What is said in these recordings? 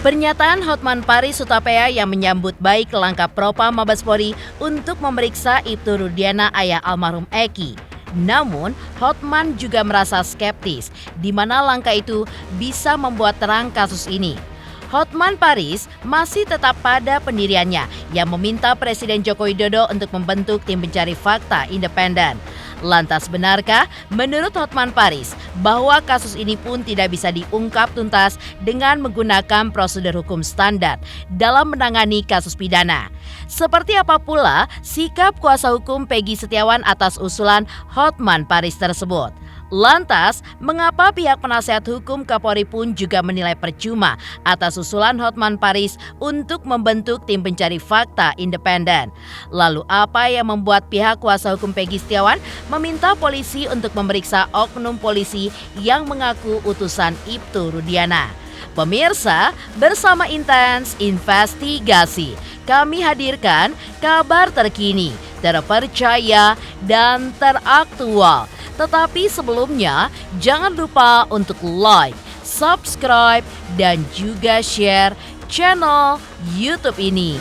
Pernyataan Hotman Paris Hutapea yang menyambut baik langkah Propam Mabes Polri untuk memeriksa Ibtu Rudiana ayah almarhum Eki. Namun, Hotman juga merasa skeptis di mana langkah itu bisa membuat terang kasus ini. Hotman Paris masih tetap pada pendiriannya yang meminta Presiden Joko Widodo untuk membentuk tim pencari fakta independen. Lantas benarkah menurut Hotman Paris bahwa kasus ini pun tidak bisa diungkap tuntas dengan menggunakan prosedur hukum standar dalam menangani kasus pidana? Seperti apa pula sikap kuasa hukum Peggy Setiawan atas usulan Hotman Paris tersebut? Lantas, mengapa pihak penasihat hukum Kapolri pun juga menilai percuma atas usulan Hotman Paris untuk membentuk tim pencari fakta independen? Lalu apa yang membuat pihak kuasa hukum Peggy Setiawan meminta polisi untuk memeriksa oknum polisi yang mengaku utusan Ibtu Rudiana? Pemirsa, bersama Intens Investigasi, kami hadirkan kabar terkini, terpercaya, dan teraktual. Tetapi sebelumnya, jangan lupa untuk like, subscribe, dan juga share channel YouTube ini.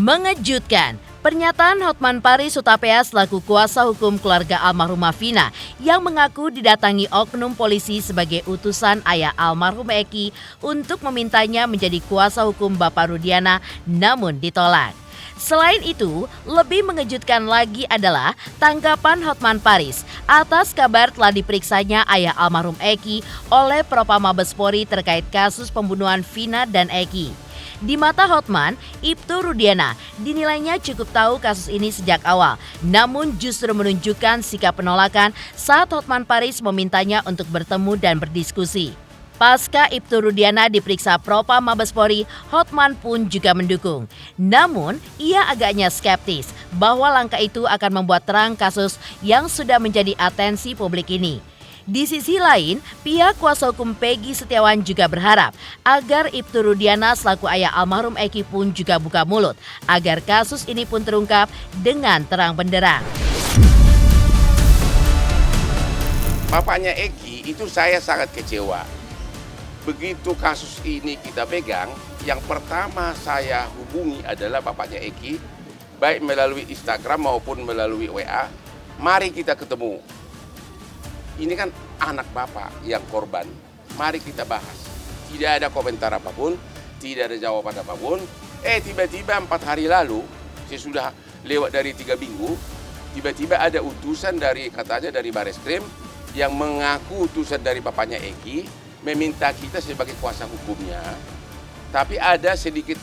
Mengejutkan, pernyataan Hotman Paris Hutapea selaku kuasa hukum keluarga almarhumah Vina yang mengaku didatangi oknum polisi sebagai utusan ayah almarhum Eki untuk memintanya menjadi kuasa hukum Bapak Rudiana namun ditolak. Selain itu, lebih mengejutkan lagi adalah tanggapan Hotman Paris atas kabar telah diperiksanya ayah almarhum Eki oleh Propam Mabes Polri terkait kasus pembunuhan Vina dan Eki. Di mata Hotman, Ibtu Rudiana dinilainya cukup tahu kasus ini sejak awal, namun justru menunjukkan sikap penolakan saat Hotman Paris memintanya untuk bertemu dan berdiskusi. Pasca Ibtu Rudiana diperiksa Propam Mabes Polri, Hotman pun juga mendukung. Namun, ia agaknya skeptis bahwa langkah itu akan membuat terang kasus yang sudah menjadi atensi publik ini. Di sisi lain, pihak kuasa hukum Peggy Setiawan juga berharap agar Ibtu Rudiana selaku ayah almarhum Eki pun juga buka mulut agar kasus ini pun terungkap dengan terang benderang. Bapaknya Eki itu saya sangat kecewa. Begitu kasus ini kita pegang, yang pertama saya hubungi adalah bapaknya Eki, baik melalui Instagram maupun melalui WA. Mari kita ketemu. Ini kan anak bapak yang korban. Mari kita bahas. Tidak ada komentar apapun, tidak ada jawaban apapun. Tiba-tiba 4 hari lalu, saya sudah lewat dari 3 minggu, tiba-tiba ada utusan katanya dari Bareskrim yang mengaku utusan dari bapaknya Eki, meminta kita sebagai kuasa hukumnya. Tapi ada sedikit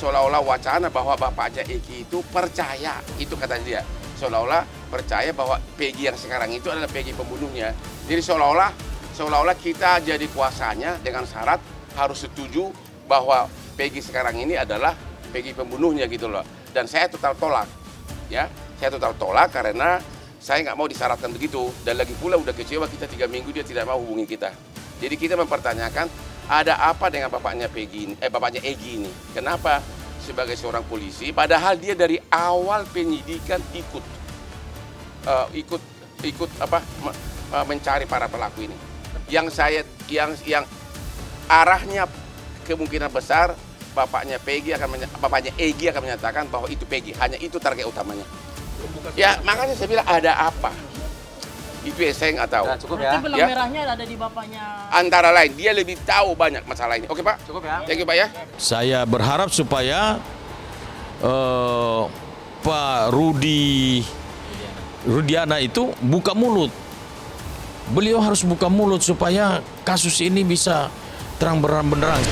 seolah-olah wacana bahwa bapaknya Eki itu percaya, itu kata dia. Seolah-olah percaya bahwa Peggy yang sekarang itu adalah Peggy pembunuhnya. Jadi seolah-olah kita jadi kuasanya dengan syarat harus setuju bahwa Peggy sekarang ini adalah Peggy pembunuhnya gitu loh. Dan saya total tolak, ya. Saya total tolak karena saya nggak mau disyaratkan begitu. Dan lagi pula udah kecewa kita 3 minggu dia tidak mau hubungi kita. Jadi kita mempertanyakan ada apa dengan bapaknya bapaknya Egi ini? Kenapa? Sebagai seorang polisi, padahal dia dari awal penyidikan ikut mencari para pelaku ini. Yang arahnya kemungkinan besar bapaknya Egi akan menyatakan bahwa itu Peggy, hanya itu target utamanya. Ya makanya saya bilang ada apa? Itu yang saya nggak tahu. Nah, cukup ya. Berarti benang merahnya ada di bapaknya. Antara lain, dia lebih tahu banyak masalah ini. Oke Pak? Cukup ya. Thank you Pak ya. Saya berharap supaya Pak Rudiana itu buka mulut. Beliau harus buka mulut supaya kasus ini bisa terang benderang.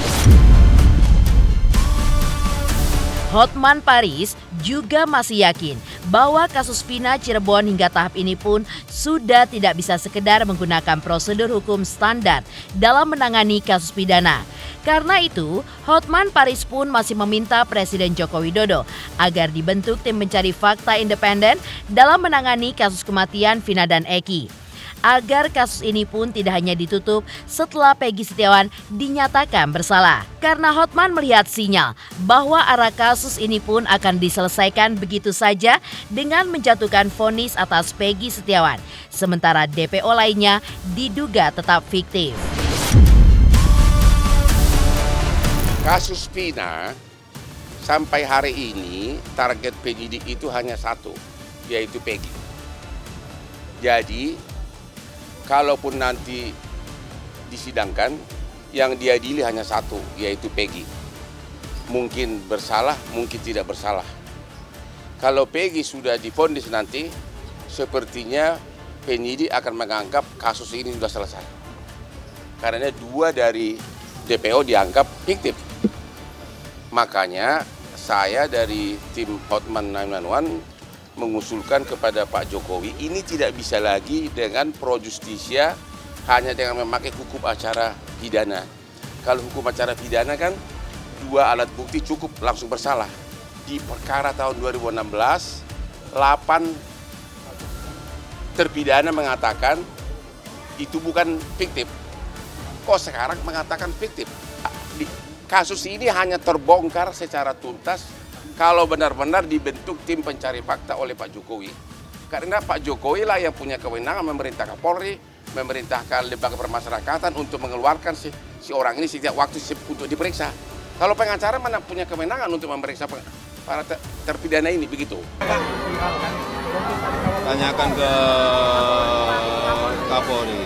Hotman Paris juga masih yakin bahwa kasus Vina Cirebon hingga tahap ini pun sudah tidak bisa sekedar menggunakan prosedur hukum standar dalam menangani kasus pidana. Karena itu, Hotman Paris pun masih meminta Presiden Joko Widodo agar dibentuk tim pencari fakta independen dalam menangani kasus kematian Vina dan Eki. Agar kasus ini pun tidak hanya ditutup setelah Peggy Setiawan dinyatakan bersalah. Karena Hotman melihat sinyal bahwa arah kasus ini pun akan diselesaikan begitu saja dengan menjatuhkan vonis atas Peggy Setiawan. Sementara DPO lainnya diduga tetap fiktif. Kasus Vina sampai hari ini target penyidik itu hanya satu, yaitu Peggy. Jadi kalaupun nanti disidangkan, yang diadili hanya satu, yaitu Peggy. Mungkin bersalah, mungkin tidak bersalah. Kalau Peggy sudah divonis nanti, sepertinya penyidik akan menganggap kasus ini sudah selesai. Karena 2 dari DPO dianggap fiktif. Makanya saya dari tim Hotman 911 mengusulkan kepada Pak Jokowi, ini tidak bisa lagi dengan pro justisia hanya dengan memakai hukum acara pidana. Kalau hukum acara pidana kan 2 alat bukti cukup langsung bersalah. Di perkara tahun 2016, 8 terpidana mengatakan itu bukan fiktif. Kok sekarang mengatakan fiktif? Kasus ini hanya terbongkar secara tuntas kalau benar-benar dibentuk tim pencari fakta oleh Pak Jokowi. Karena Pak Jokowi lah yang punya kewenangan memerintah Kapolri, memerintahkan lembaga permasyarakatan untuk mengeluarkan si orang ini setiap waktu untuk diperiksa. Kalau pengacara mana punya kewenangan untuk memeriksa para terpidana ini, begitu. Tanyakan ke Kapolri.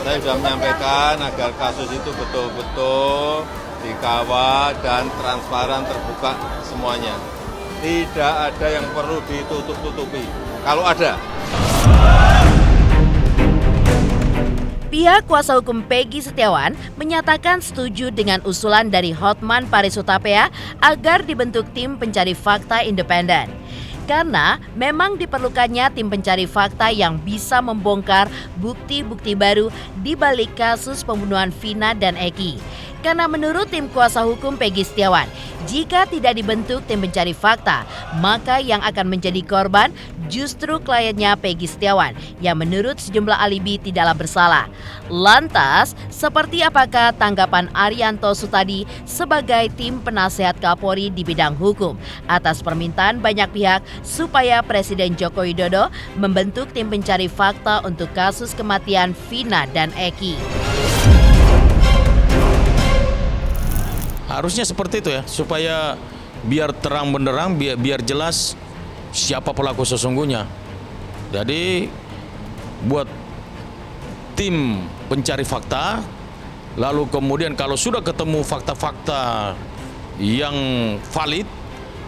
Saya sudah menyampaikan agar kasus itu betul-betul dikawal dan transparan, terbuka semuanya. Tidak ada yang perlu ditutup-tutupi. Kalau ada. Pihak kuasa hukum Peggy Setiawan menyatakan setuju dengan usulan dari Hotman Paris Hutapea agar dibentuk tim pencari fakta independen. Karena memang diperlukannya tim pencari fakta yang bisa membongkar bukti-bukti baru di balik kasus pembunuhan Vina dan Eki. Karena menurut tim kuasa hukum Peggy Setiawan, jika tidak dibentuk tim pencari fakta, maka yang akan menjadi korban justru kliennya Peggy Setiawan yang menurut sejumlah alibi tidaklah bersalah. Lantas, seperti apakah tanggapan Arianto Sutadi sebagai tim penasehat Kapolri di bidang hukum atas permintaan banyak pihak supaya Presiden Joko Widodo membentuk tim pencari fakta untuk kasus kematian Vina dan Eki? Harusnya seperti itu ya, supaya biar terang benderang, biar jelas siapa pelaku sesungguhnya. Jadi buat tim pencari fakta, lalu kemudian kalau sudah ketemu fakta-fakta yang valid,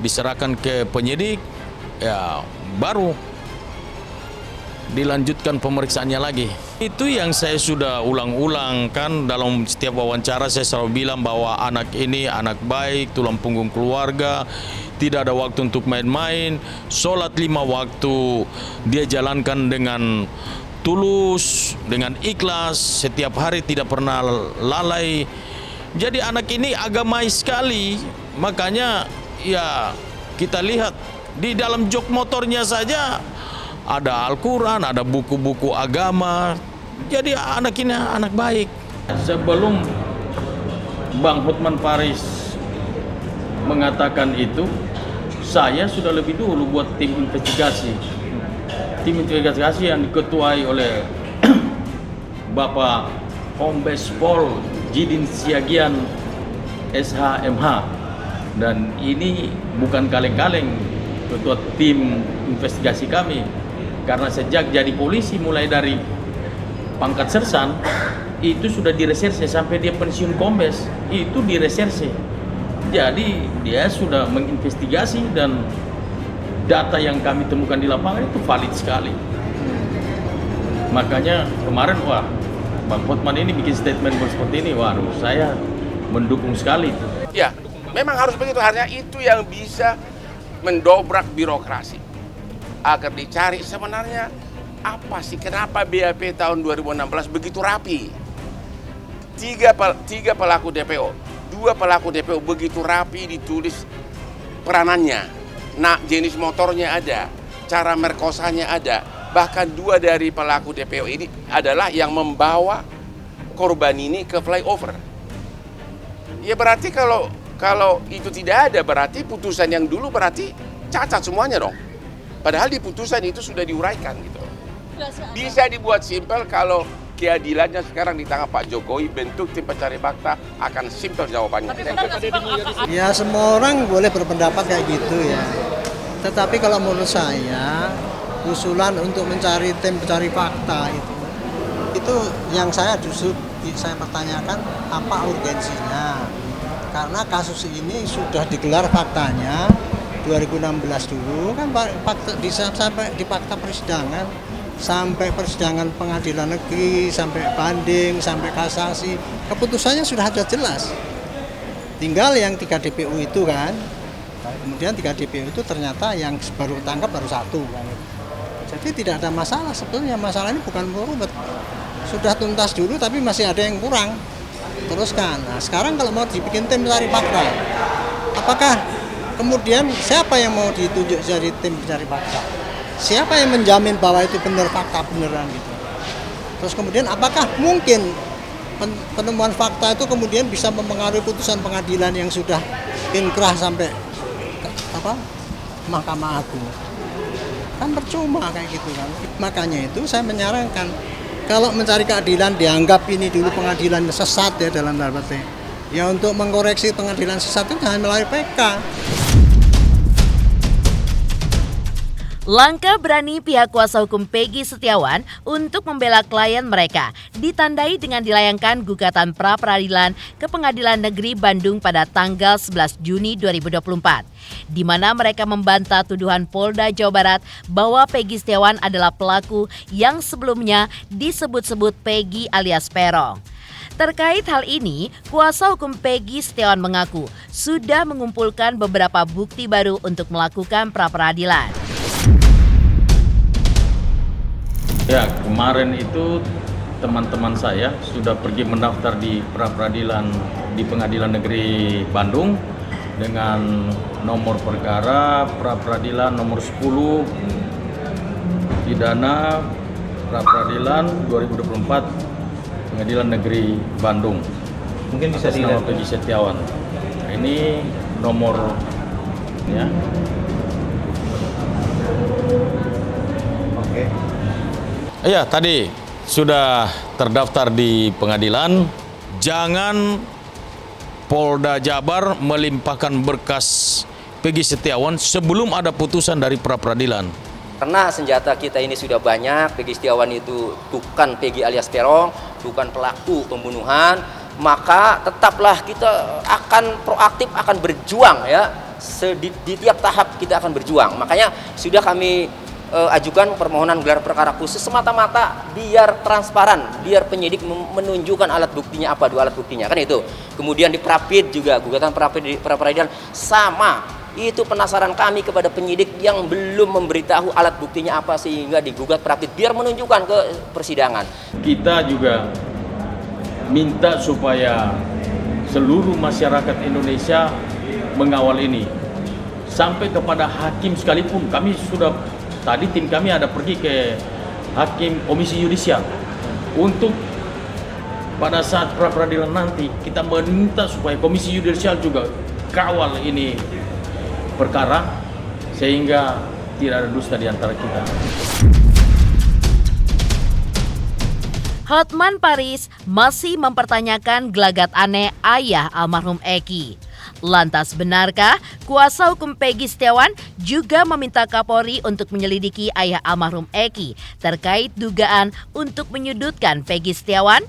diserahkan ke penyidik, ya baru dilanjutkan pemeriksaannya lagi. Itu yang saya sudah ulang-ulang kan dalam setiap wawancara, saya selalu bilang bahwa anak ini anak baik, tulang punggung keluarga, tidak ada waktu untuk main-main, sholat 5 waktu dia jalankan dengan tulus, dengan ikhlas, setiap hari tidak pernah lalai. Jadi anak ini agamais sekali, makanya ya kita lihat di dalam jok motornya saja ada Al-Quran, ada buku-buku agama. Jadi anak ini anak baik. Sebelum Bang Hotman Paris mengatakan itu, saya sudah lebih dulu buat tim investigasi. Tim investigasi yang diketuai oleh Bapak Kombes Pol Jidin Siagian SHMH. Dan ini bukan kaleng-kaleng ketua tim investigasi kami. Karena sejak jadi polisi mulai dari pangkat sersan itu sudah direserse sampai dia pensiun kombes itu direserse. Jadi dia sudah menginvestigasi dan data yang kami temukan di lapangan itu valid sekali. Makanya kemarin Bang Hotman ini bikin statement seperti ini, waduh saya mendukung sekali. Ya, Memang harus begitu, harusnya itu yang bisa mendobrak birokrasi. Agar dicari sebenarnya apa sih, kenapa BAP tahun 2016 begitu rapi. Tiga pelaku DPO, 2 pelaku DPO begitu rapi ditulis peranannya. Nah, jenis motornya ada, cara merkosanya ada. Bahkan 2 dari pelaku DPO ini adalah yang membawa korban ini ke flyover. Ya berarti kalau itu tidak ada, berarti putusan yang dulu berarti cacat semuanya dong. Padahal di putusan itu sudah diuraikan gitu. Bisa dibuat simpel kalau keadilannya sekarang di tangan Pak Jokowi, bentuk tim pencari fakta akan simpel jawabannya. Ya semua orang boleh berpendapat kayak gitu ya. Tetapi kalau menurut saya usulan untuk mencari tim pencari fakta itu yang saya justru saya pertanyakan apa urgensinya. Karena kasus ini sudah digelar faktanya 2016 dulu kan sampai di fakta persidangan, sampai persidangan pengadilan negeri, sampai banding, sampai kasasi, keputusannya sudah ada jelas. Tinggal yang 3 DPO itu kan, kemudian 3 DPO itu ternyata yang baru tangkap baru 1 kan. Jadi tidak ada masalah, sebetulnya masalah ini bukan merubah. Sudah tuntas dulu tapi masih ada yang kurang. Teruskan. Nah, sekarang kalau mau dibikin tim mencari fakta, apakah kemudian siapa yang mau ditunjuk jadi tim pencari fakta? Siapa yang menjamin bahwa itu benar fakta beneran gitu? Terus kemudian apakah mungkin penemuan fakta itu kemudian bisa mempengaruhi putusan pengadilan yang sudah inkrah sampai Mahkamah Agung? Kan percuma kayak gitu kan. Makanya itu saya menyarankan kalau mencari keadilan dianggap ini dulu pengadilan sesat ya dalam tanda petik. Ya untuk mengkoreksi pengadilan sesat itu jangan melalui PK. Langkah berani pihak kuasa hukum Peggy Setiawan untuk membela klien mereka ditandai dengan dilayangkan gugatan pra-peradilan ke Pengadilan Negeri Bandung pada tanggal 11 Juni 2024, di mana mereka membantah tuduhan Polda Jawa Barat bahwa Peggy Setiawan adalah pelaku yang sebelumnya disebut-sebut Peggy alias Peron. Terkait hal ini, kuasa hukum Peggy Setiawan mengaku sudah mengumpulkan beberapa bukti baru untuk melakukan pra-peradilan. Ya, kemarin itu teman-teman saya sudah pergi mendaftar di pra-peradilan di Pengadilan Negeri Bandung dengan nomor perkara pra-peradilan nomor 10 pidana pra-peradilan 2024 Pengadilan Negeri Bandung. Mungkin bisa dilihat Peggy Setiawan. Nah, ini nomor ya. Oke. Iya, tadi sudah terdaftar di pengadilan. Jangan Polda Jabar melimpahkan berkas Peggy Setiawan sebelum ada putusan dari pra-peradilan. Karena senjata kita ini sudah banyak, Peggy Setiawan itu bukan Peggy alias Peron, bukan pelaku pembunuhan, maka tetaplah kita akan proaktif, akan berjuang ya. Di tiap tahap kita akan berjuang. Makanya sudah kami ajukan permohonan gelar perkara khusus semata-mata biar transparan, biar penyidik menunjukkan alat buktinya apa, 2 alat buktinya kan itu. Kemudian di Prapid juga gugatan Prapid di pra-peradilan sama. Itu penasaran kami kepada penyidik yang belum memberitahu alat buktinya apa sehingga digugat Prapid biar menunjukkan ke persidangan. Kita juga minta supaya seluruh masyarakat Indonesia mengawal ini sampai kepada hakim sekalipun. Kami sudah tadi tim kami ada pergi ke hakim komisi yudisial untuk pada saat pra-peradilan nanti kita meminta supaya komisi yudisial juga kawal ini perkara sehingga tidak ada dusta di antara kita. Hotman Paris masih mempertanyakan gelagat aneh ayah almarhum Eki. Lantas benarkah kuasa hukum Peggy Setiawan juga meminta Kapolri untuk menyelidiki ayah almarhum Eki terkait dugaan untuk menyudutkan Peggy Setiawan?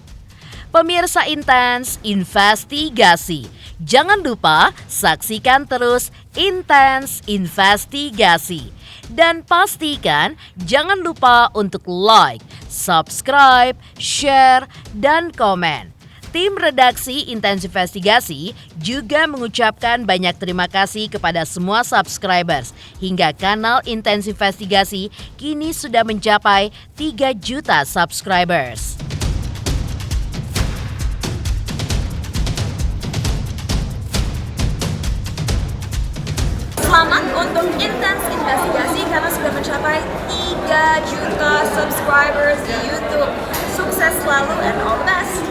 Pemirsa Intens Investigasi, jangan lupa saksikan terus Intens Investigasi. Dan pastikan jangan lupa untuk like, subscribe, share, dan komen. Tim redaksi Intens Investigasi juga mengucapkan banyak terima kasih kepada semua subscribers hingga kanal Intens Investigasi kini sudah mencapai 3 juta subscribers. Selamat untuk Intens Investigasi karena sudah mencapai 3 juta subscribers di YouTube. Sukses selalu and all the best.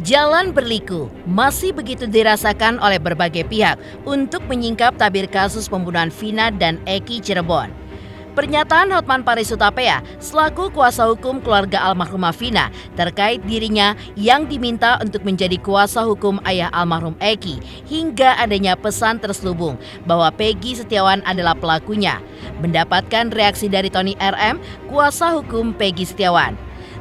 Jalan berliku masih begitu dirasakan oleh berbagai pihak untuk menyingkap tabir kasus pembunuhan Vina dan Eki Cirebon. Pernyataan Hotman Paris Hutapea selaku kuasa hukum keluarga almarhumah Vina terkait dirinya yang diminta untuk menjadi kuasa hukum ayah almarhum Eki hingga adanya pesan terselubung bahwa Peggy Setiawan adalah pelakunya mendapatkan reaksi dari Tony RM, kuasa hukum Peggy Setiawan.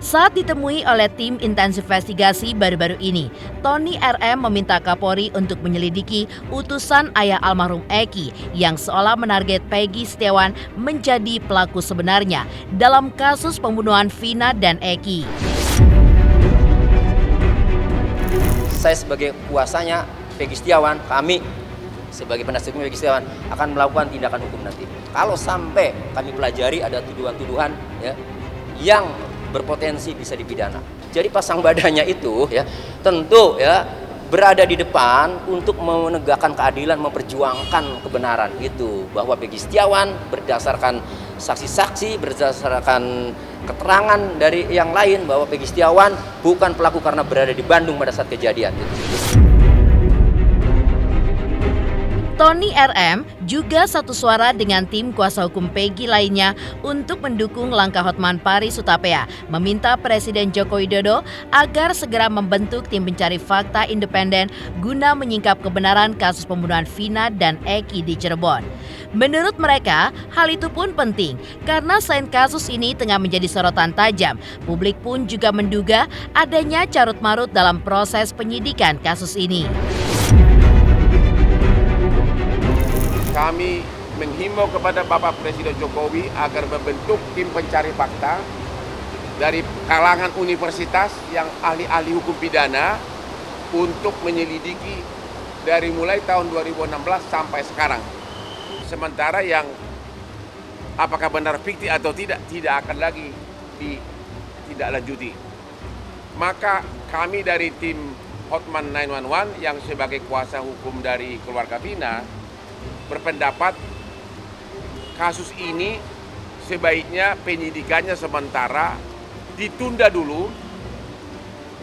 Saat ditemui oleh tim Intens Investigasi baru-baru ini, Tony RM meminta Kapolri untuk menyelidiki utusan ayah almarhum Eki yang seolah menarget Peggy Setiawan menjadi pelaku sebenarnya dalam kasus pembunuhan Vina dan Eki. Saya sebagai kuasanya Peggy Setiawan, kami sebagai penasihat hukum Peggy Setiawan akan melakukan tindakan hukum nanti. Kalau sampai kami pelajari ada tuduhan-tuduhan yang berpotensi bisa dipidana. Jadi pasang badannya itu tentu berada di depan untuk menegakkan keadilan, memperjuangkan kebenaran itu bahwa Peggy Setiawan berdasarkan saksi-saksi, berdasarkan keterangan dari yang lain bahwa Peggy Setiawan bukan pelaku karena berada di Bandung pada saat kejadian itu. Tony RM juga satu suara dengan tim kuasa hukum Peggy lainnya untuk mendukung langkah Hotman Paris Hutapea meminta Presiden Joko Widodo agar segera membentuk tim pencari fakta independen guna menyingkap kebenaran kasus pembunuhan Vina dan Eki di Cirebon. Menurut mereka, hal itu pun penting karena selain kasus ini tengah menjadi sorotan tajam, publik pun juga menduga adanya carut-marut dalam proses penyidikan kasus ini. Kami menghimbau kepada Bapak Presiden Jokowi agar membentuk tim pencari fakta dari kalangan universitas yang ahli-ahli hukum pidana untuk menyelidiki dari mulai tahun 2016 sampai sekarang. Sementara yang apakah benar fiktif atau tidak akan lagi ditindaklanjuti. Maka kami dari tim Hotman 911 yang sebagai kuasa hukum dari keluarga Vina berpendapat kasus ini sebaiknya penyidikannya sementara ditunda dulu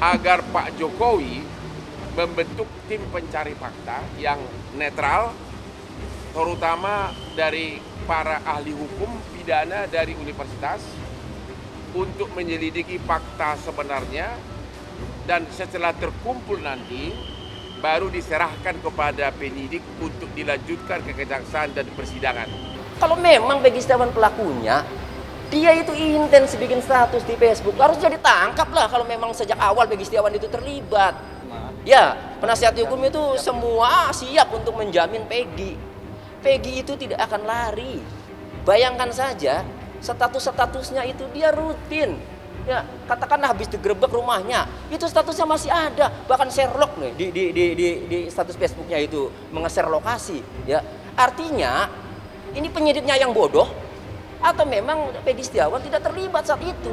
agar Pak Jokowi membentuk tim pencari fakta yang netral, terutama dari para ahli hukum pidana dari universitas untuk menyelidiki fakta sebenarnya, dan setelah terkumpul nanti baru diserahkan kepada penyidik untuk dilanjutkan ke kejaksaan dan persidangan. Kalau memang Peggy Setiawan pelakunya, dia itu intens bikin status di Facebook, harusnya ditangkap lah kalau memang sejak awal Peggy Setiawan itu terlibat. Ya, penasihat hukum itu semua siap untuk menjamin Peggy. Peggy itu tidak akan lari. Bayangkan saja, status-statusnya itu dia rutin. Ya, katakanlah habis digerebek rumahnya, itu statusnya masih ada. Bahkan Sherlock nih di status Facebooknya itu menge-share lokasi. Ya, artinya ini penyidiknya yang bodoh atau memang Peggy Setiawan tidak terlibat saat itu.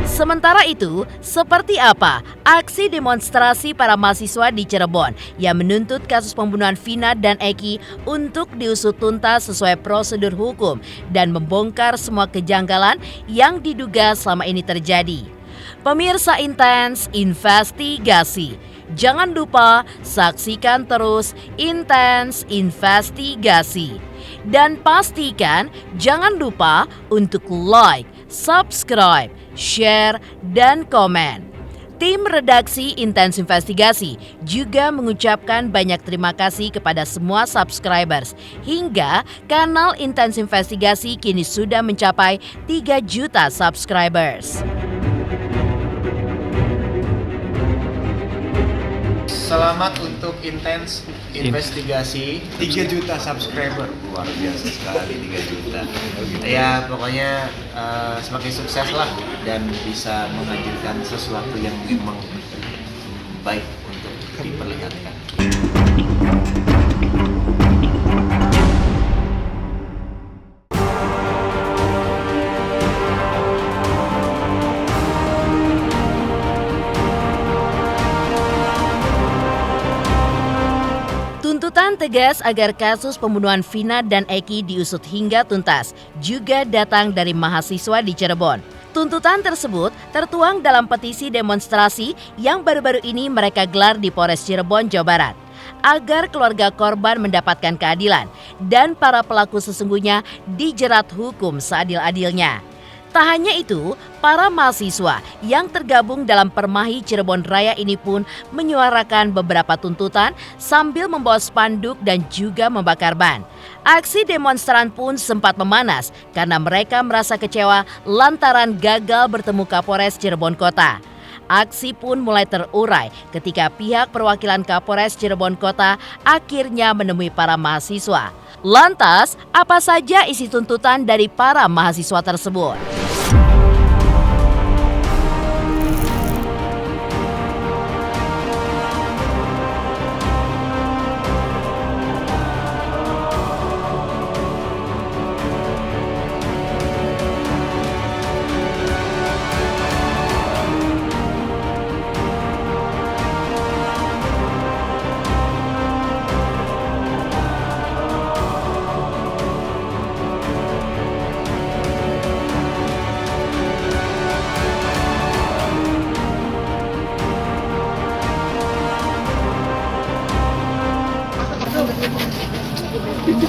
Sementara itu, seperti apa aksi demonstrasi para mahasiswa di Cirebon yang menuntut kasus pembunuhan Vina dan Eki untuk diusut tuntas sesuai prosedur hukum dan membongkar semua kejanggalan yang diduga selama ini terjadi? Pemirsa Intens Investigasi, jangan lupa saksikan terus Intens Investigasi. Dan pastikan jangan lupa untuk like, subscribe, share, dan komen. Tim redaksi Intens Investigasi juga mengucapkan banyak terima kasih kepada semua subscribers hingga kanal Intens Investigasi kini sudah mencapai 3 juta subscribers. Selamat untuk Intens Investigasi 3 juta subscriber. Luar biasa sekali 3 juta. Ya pokoknya semakin sukses lah dan bisa menghadirkan sesuatu yang memang baik untuk diperlihatkan. Tuntutan tegas agar kasus pembunuhan Vina dan Eki diusut hingga tuntas juga datang dari mahasiswa di Cirebon. Tuntutan tersebut tertuang dalam petisi demonstrasi yang baru-baru ini mereka gelar di Polres Cirebon, Jawa Barat, agar keluarga korban mendapatkan keadilan dan para pelaku sesungguhnya dijerat hukum seadil-adilnya. Tak hanya itu, para mahasiswa yang tergabung dalam Permahi Cirebon Raya ini pun menyuarakan beberapa tuntutan sambil membawa spanduk dan juga membakar ban. Aksi demonstran pun sempat memanas karena mereka merasa kecewa lantaran gagal bertemu Kapolres Cirebon Kota. Aksi pun mulai terurai ketika pihak perwakilan Kapolres Cirebon Kota akhirnya menemui para mahasiswa. Lantas, apa saja isi tuntutan dari para mahasiswa tersebut?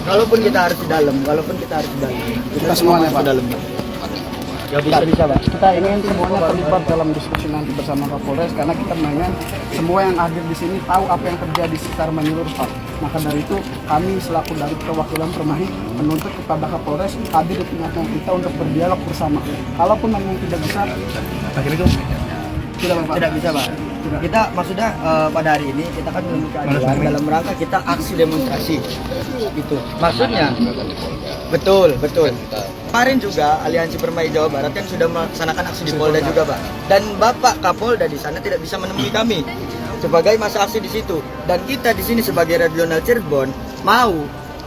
Kalaupun kita harus di dalam, kita semuanya Pak dalam. Gak bisa Pak. Kita ingin semuanya terlibat dalam diskusi nanti bersama Kapolres karena kita ingin semua yang hadir di sini tahu apa yang terjadi secara menyeluruh Pak. Maka dari itu kami selaku dari perwakilan Permahi menuntut kepada Kapolres hadir di tengah-tengah kita untuk berdialog bersama. Kalaupun memang tidak bisa, Tidak bisa Pak. Kita maksudnya pada hari ini kita kan belum keadilan dalam rangka kita aksi demonstrasi gitu. Maksudnya betul. Kemarin juga Aliansi Permahi Jawa Barat kan sudah melaksanakan aksi di Polda juga Pak. Dan Bapak Kapolda di sana tidak bisa menemui kami sebagai masa aksi di situ. Dan kita di sini sebagai regional Cirebon mau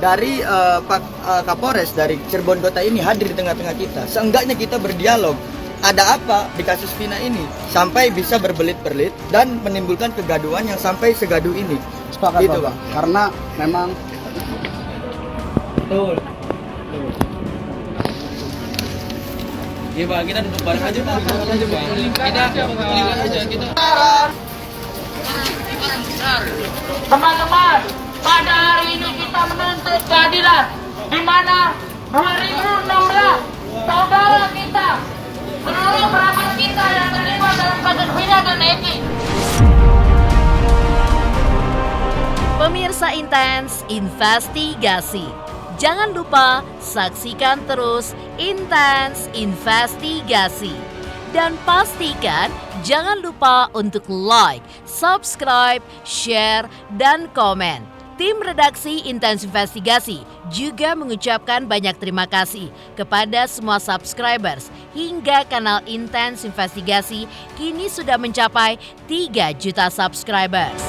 dari Pak Kapolres dari Cirebon Kota ini hadir di tengah-tengah kita. Seenggaknya kita berdialog. Ada apa di kasus Vina ini sampai bisa berbelit-belit dan menimbulkan kegaduhan yang sampai segaduh ini. sepakat gitu, Pak. Karena memang betul. Iya Pak, kita duduk bareng aja Pak. Kita. Teman-teman, pada hari ini kita menuntut keadilan di mana 2016 saudara kita, seluruh kerabat kita yang terlibat dalam kasus Vina dan Eki. Pemirsa Intens Investigasi, jangan lupa saksikan terus Intens Investigasi. Dan pastikan jangan lupa untuk like, subscribe, share, dan komen. Tim redaksi Intens Investigasi juga mengucapkan banyak terima kasih kepada semua subscribers hingga kanal Intens Investigasi kini sudah mencapai 3 juta subscribers.